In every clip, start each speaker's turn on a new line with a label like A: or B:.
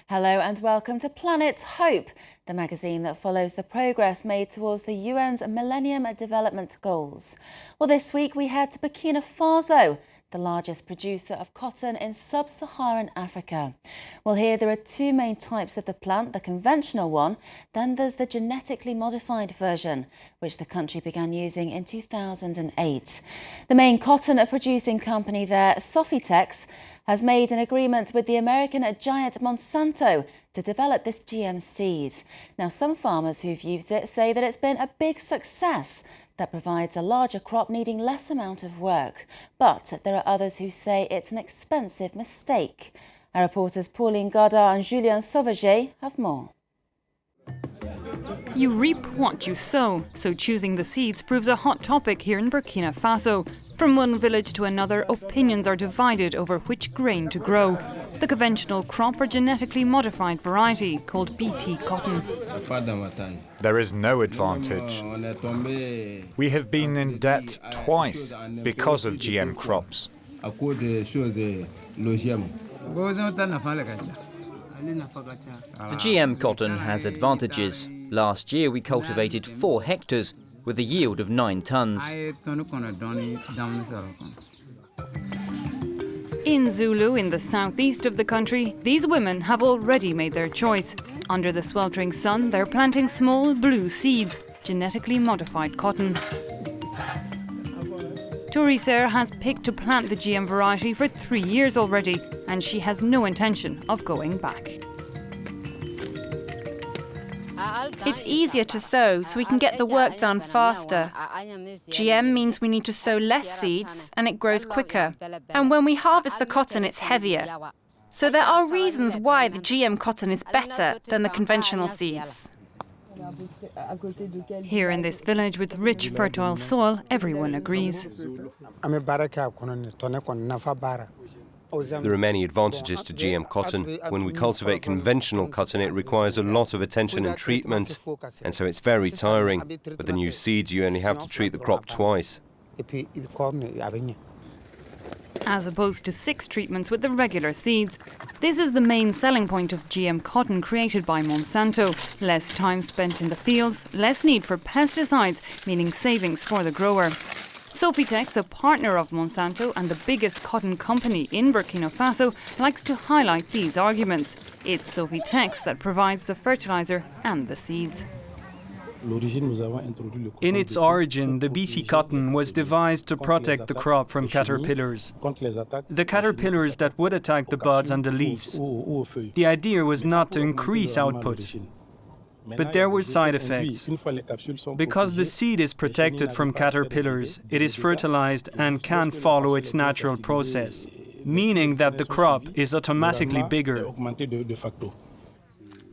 A: Hello and welcome to Planet Hope, the magazine that follows the progress made towards the UN's Millennium Development Goals. Well, this week we head to Burkina Faso, the largest producer of cotton in sub-Saharan Africa. Well, here there are two main types of the plant, the conventional one, then there's the genetically modified version, which the country began using in 2008. The main cotton producing company there, Sofitex, has made an agreement with the American giant Monsanto to develop this GM seed. Now, some farmers who've used it say that it's been a big success that provides a larger crop needing less amount of work. But there are others who say it's an expensive mistake. Our reporters Pauline Godard and Julien Sauvager have more.
B: You reap what you sow, so choosing the seeds proves a hot topic here in Burkina Faso. From one village to another, opinions are divided over which grain to grow. The conventional crop or genetically modified variety, called BT cotton.
C: There is no advantage. We have been in debt twice because of GM crops.
D: The GM cotton has advantages. Last year we cultivated 4 hectares with a yield of 9 tons.
B: In Zulu, in the southeast of the country, these women have already made their choice. Under the sweltering sun, they're planting small blue seeds, genetically modified cotton. Touriser has picked to plant the GM variety for 3 years already, and she has no intention of going back.
E: It's easier to sow, so we can get the work done faster. GM means we need to sow less seeds and it grows quicker. And when we harvest the cotton, it's heavier. So there are reasons why the GM cotton is better than the conventional seeds.
B: Here in this village with rich, fertile soil, everyone agrees.
F: There are many advantages to GM cotton. When we cultivate conventional cotton, it requires a lot of attention and treatment, and so it's very tiring. With the new seeds, you only have to treat the crop twice.
B: As opposed to 6 treatments with the regular seeds. This is the main selling point of GM cotton created by Monsanto. Less time spent in the fields, less need for pesticides, meaning savings for the grower. Sofitex, a partner of Monsanto and the biggest cotton company in Burkina Faso, likes to highlight these arguments. It's Sofitex that provides the fertilizer and the seeds.
G: In its origin, the BT cotton was devised to protect the crop from caterpillars. The caterpillars that would attack the buds and the leaves. The idea was not to increase output, but there were side effects. Because the seed is protected from caterpillars, it is fertilized and can follow its natural process, meaning that the crop is automatically bigger.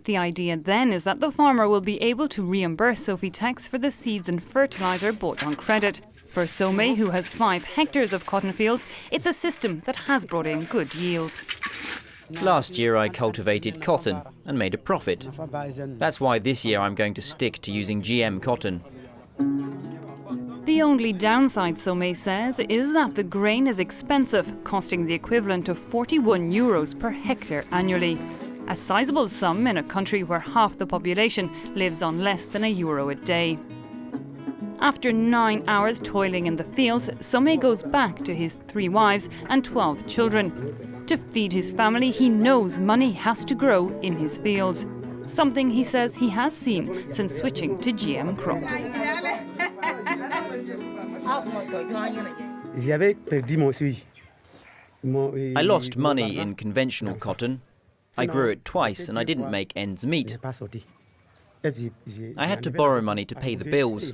B: The idea then is that the farmer will be able to reimburse Sofitex for the seeds and fertilizer bought on credit. For Some, who has 5 hectares of cotton fields, it's a system that has brought in good yields.
D: Last year I cultivated cotton and made a profit. That's why this year I'm going to stick to using GM cotton.
B: The only downside, Some says, is that the grain is expensive, costing the equivalent of €41 per hectare annually. A sizable sum in a country where half the population lives on less than €1 a day. After 9 hours toiling in the fields, Some goes back to his 3 wives and 12 children. To feed his family, he knows money has to grow in his fields. Something he says he has seen since switching to GM crops.
D: I lost money in conventional cotton. I grew it twice and I didn't make ends meet. I had to borrow money to pay the bills.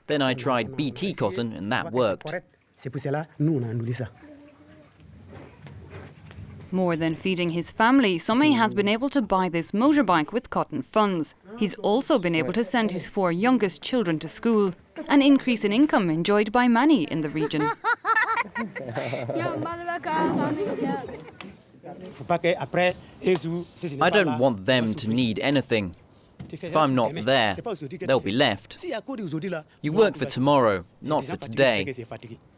D: Then I tried BT cotton and that worked.
B: More than feeding his family, Some has been able to buy this motorbike with cotton funds. He's also been able to send his 4 youngest children to school, an increase in income enjoyed by many in the region.
D: I don't want them to need anything. If I'm not there, they'll be left. You work for tomorrow, not for today.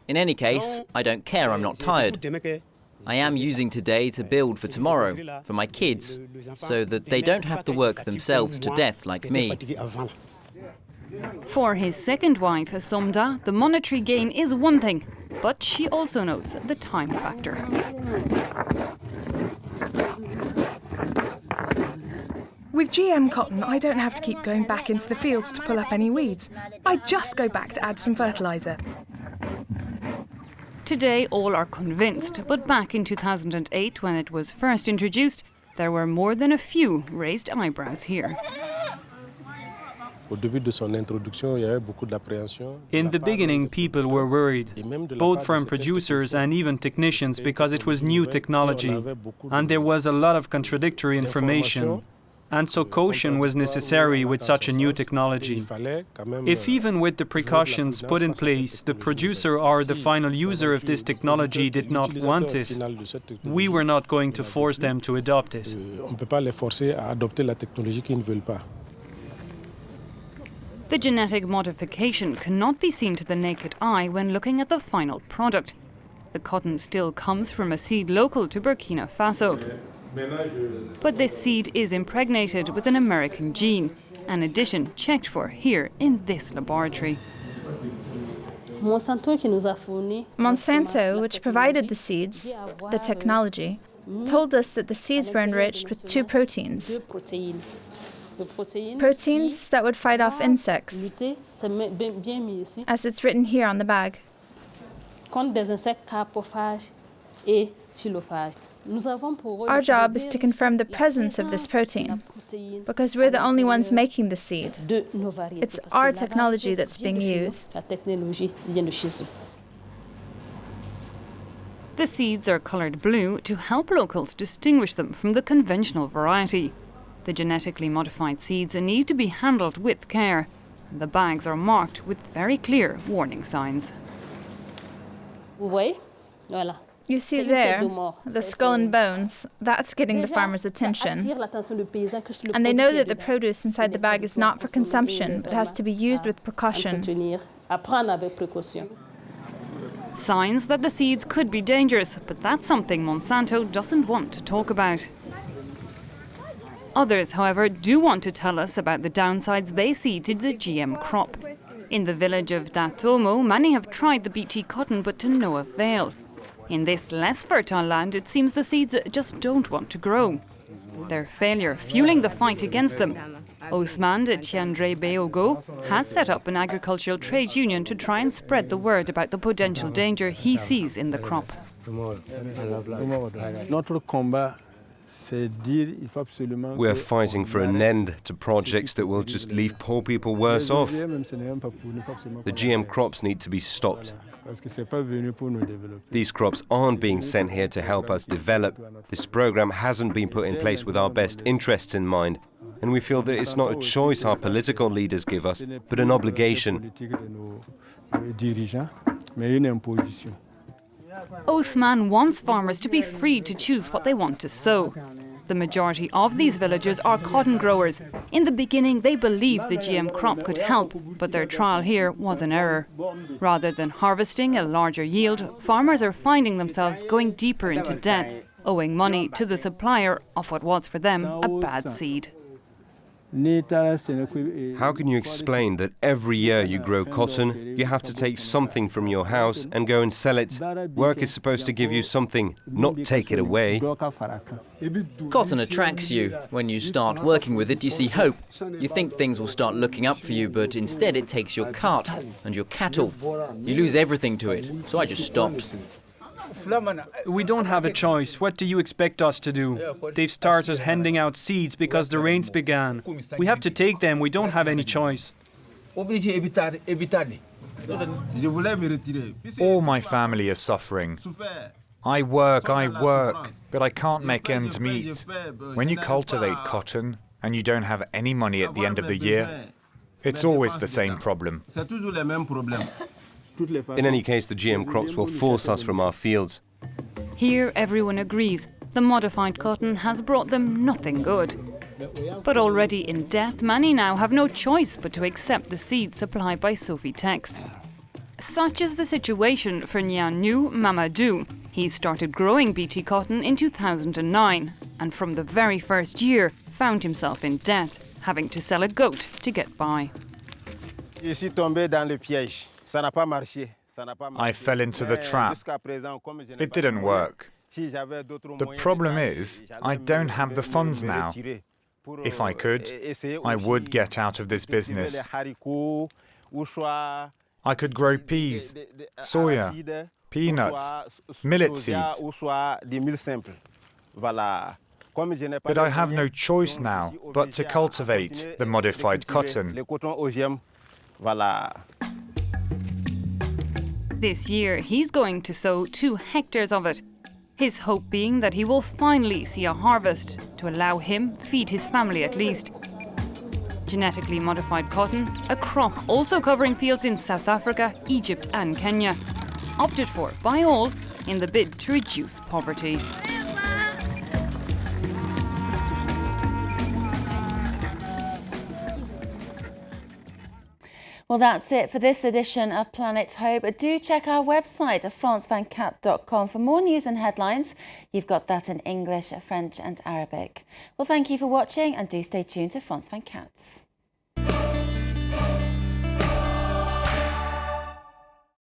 D: In any case, I don't care, I'm not tired. I am using today to build for tomorrow, for my kids, so that they don't have to work themselves to death like me.
B: For his second wife, Somda, the monetary gain is one thing, but she also notes the time factor.
H: With GM cotton, I don't have to keep going back into the fields to pull up any weeds. I just go back to add some fertiliser.
B: Today, all are convinced, but back in 2008, when it was first introduced, there were more than a few raised eyebrows here.
G: In the beginning, people were worried, both from producers and even technicians, because it was new technology, and there was a lot of contradictory information. And so caution was necessary with such a new technology. If even with the precautions put in place, the producer or the final user of this technology did not want it, we were not going to force them to adopt it.
B: The genetic modification cannot be seen to the naked eye when looking at the final product. The cotton still comes from a seed local to Burkina Faso. But this seed is impregnated with an American gene, an addition checked for here in this laboratory.
I: Monsanto, which provided the seeds, the technology, told us that the seeds were enriched with two proteins. Proteins that would fight off insects, as it's written here on the bag. Our job is to confirm the presence of this protein, because we're the only ones making the seed. It's our technology that's being used.
B: The seeds are coloured blue to help locals distinguish them from the conventional variety. The genetically modified seeds need to be handled with care, and the bags are marked with very clear warning signs.
I: You see there, the skull and bones, that's getting the farmer's attention. And they know that the produce inside the bag is not for consumption, but has to be used with precaution.
B: Signs that the seeds could be dangerous, but that's something Monsanto doesn't want to talk about. Others, however, do want to tell us about the downsides they see to the GM crop. In the village of Datomo, many have tried the BT cotton, but to no avail. In this less fertile land, it seems the seeds just don't want to grow. Their failure fueling the fight against them. Ousmane de Tiandre Beogo has set up an agricultural trade union to try and spread the word about the potential danger he sees in the crop.
F: We are fighting for an end to projects that will just leave poor people worse off. The GM crops need to be stopped. These crops aren't being sent here to help us develop. This program hasn't been put in place with our best interests in mind. And we feel that it's not a choice our political leaders give us, but an obligation.
B: Ousmane wants farmers to be free to choose what they want to sow. The majority of these villagers are cotton growers. In the beginning, they believed the GM crop could help, but their trial here was an error. Rather than harvesting a larger yield, farmers are finding themselves going deeper into debt, owing money to the supplier of what was for them a bad seed.
F: How can you explain that every year you grow cotton, you have to take something from your house and go and sell it? Work is supposed to give you something, not take it away.
D: Cotton attracts you. When you start working with it, you see hope. You think things will start looking up for you, but instead it takes your cart and your cattle. You lose everything to it, so I just stopped.
G: We don't have a choice. What do you expect us to do? They've started handing out seeds because the rains began. We have to take them. We don't have any choice.
C: All my family are suffering. I work, but I can't make ends meet. When you cultivate cotton and you don't have any money at the end of the year, it's always the same problem.
F: In any case, the GM crops will force us from our fields.
B: Here, everyone agrees the modified cotton has brought them nothing good. But already in death, many now have no choice but to accept the seed supplied by Sofitex. Such is the situation for Nyanyu Mamadou. He started growing BT cotton in 2009 and from the very first year found himself in debt, having to sell a goat to get by.
C: I fell into the trap. It didn't work. The problem is, I don't have the funds now. If I could, I would get out of this business. I could grow peas, soya, peanuts, millet seeds. But I have no choice now but to cultivate the modified cotton.
B: This year, he's going to sow 2 hectares of it. His hope being that he will finally see a harvest to allow him feed his family at least. Genetically modified cotton, a crop also covering fields in South Africa, Egypt and Kenya. Opted for by all in the bid to reduce poverty.
A: Well, that's it for this edition of Planet Hope. Do check our website at francevincat.com for more news and headlines. You've got that in English, French and Arabic. Well, thank you for watching and do stay tuned to France 24.